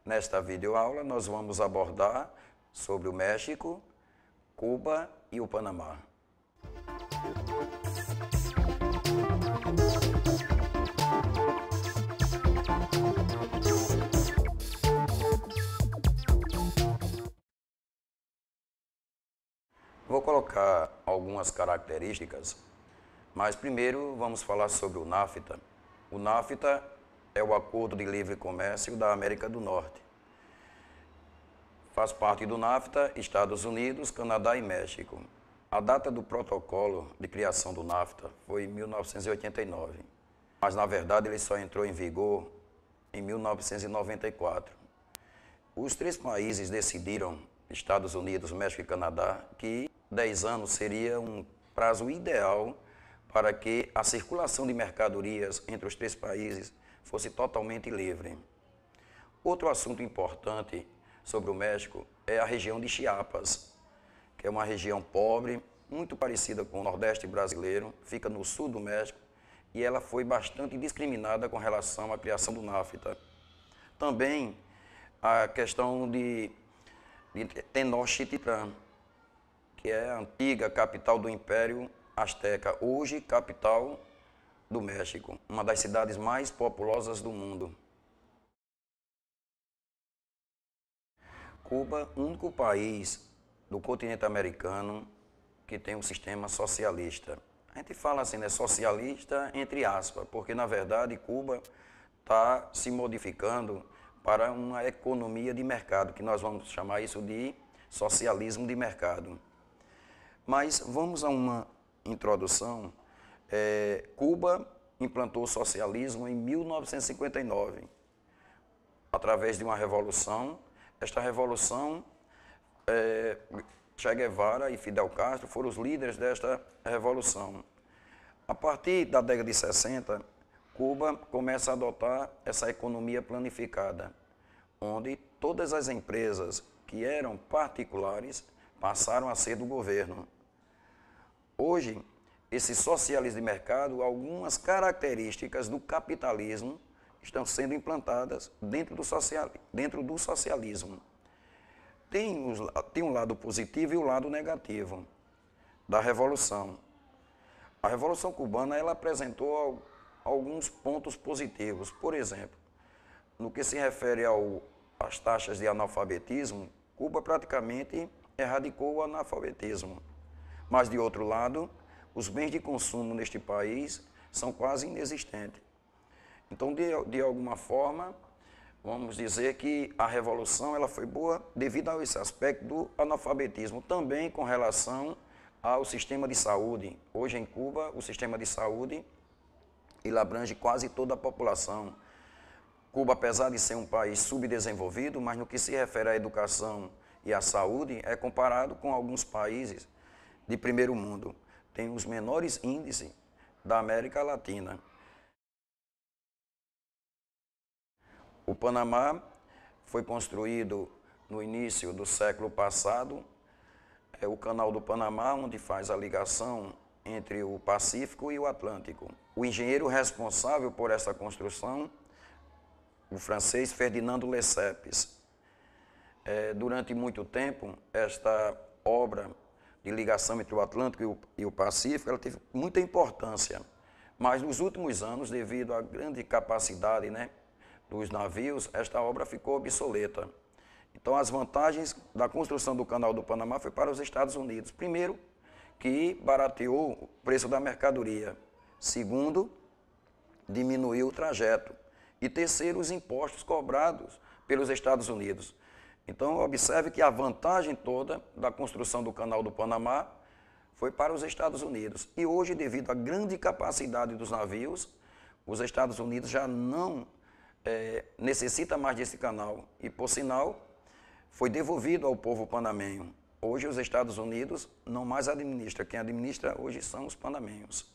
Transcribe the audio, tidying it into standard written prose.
Nesta videoaula, nós vamos abordar sobre o México, Cuba e o Panamá. Vou colocar algumas características, mas primeiro vamos falar sobre o NAFTA. O NAFTA é o Acordo de Livre Comércio da América do Norte. Faz parte do NAFTA Estados Unidos, Canadá e México. A data do protocolo de criação do NAFTA foi em 1989, mas na verdade ele só entrou em vigor em 1994. Os três países decidiram, Estados Unidos, México e Canadá, que 10 anos seria um prazo ideal para que a circulação de mercadorias entre os três países fosse totalmente livre. Outro assunto importante sobre o México é a região de Chiapas, que é uma região pobre, muito parecida com o Nordeste brasileiro, fica no sul do México, e ela foi bastante discriminada com relação à criação do NAFTA. Também a questão de Tenochtitlan, que é a antiga capital do Império Azteca, hoje capital do México, uma das cidades mais populosas do mundo. Cuba, único país do continente americano que tem um sistema socialista. A gente fala assim, né, socialista entre aspas, porque na verdade Cuba está se modificando para uma economia de mercado, que nós vamos chamar isso de socialismo de mercado. Mas vamos a uma introdução. Cuba implantou o socialismo em 1959, através de uma revolução. Esta revolução, Che Guevara e Fidel Castro foram os líderes desta revolução. A partir da década de 60, Cuba começa a adotar essa economia planificada, onde todas as empresas que eram particulares passaram a ser do governo. Hoje, esse socialismo de mercado, algumas características do capitalismo estão sendo implantadas dentro do socialismo. Tem um lado positivo e um lado negativo da revolução. A Revolução Cubana ela apresentou alguns pontos positivos. Por exemplo, no que se refere às taxas de analfabetismo, Cuba praticamente erradicou o analfabetismo. Mas, de outro lado, os bens de consumo neste país são quase inexistentes. Então, de alguma forma, vamos dizer que a revolução ela foi boa devido a esse aspecto do analfabetismo, também com relação ao sistema de saúde. Hoje, em Cuba, o sistema de saúde ele abrange quase toda a população. Cuba, apesar de ser um país subdesenvolvido, mas no que se refere à educação e à saúde, é comparado com alguns países de primeiro mundo. Tem os menores índices da América Latina. O Panamá foi construído no início do século passado. É o Canal do Panamá, onde faz a ligação entre o Pacífico e o Atlântico. O engenheiro responsável por essa construção, o francês Ferdinando Lesseps. Durante muito tempo, esta obra de ligação entre o Atlântico e o Pacífico, ela teve muita importância. Mas nos últimos anos, devido à grande capacidade, dos navios, esta obra ficou obsoleta. Então, as vantagens da construção do Canal do Panamá foi para os Estados Unidos. Primeiro, que barateou o preço da mercadoria. Segundo, diminuiu o trajeto. E terceiro, os impostos cobrados pelos Estados Unidos. Então, observe que a vantagem toda da construção do Canal do Panamá foi para os Estados Unidos. E hoje, devido à grande capacidade dos navios, os Estados Unidos já não necessita mais desse canal. E, por sinal, foi devolvido ao povo panamenho. Hoje, os Estados Unidos não mais administram. Quem administra hoje são os panamenhos.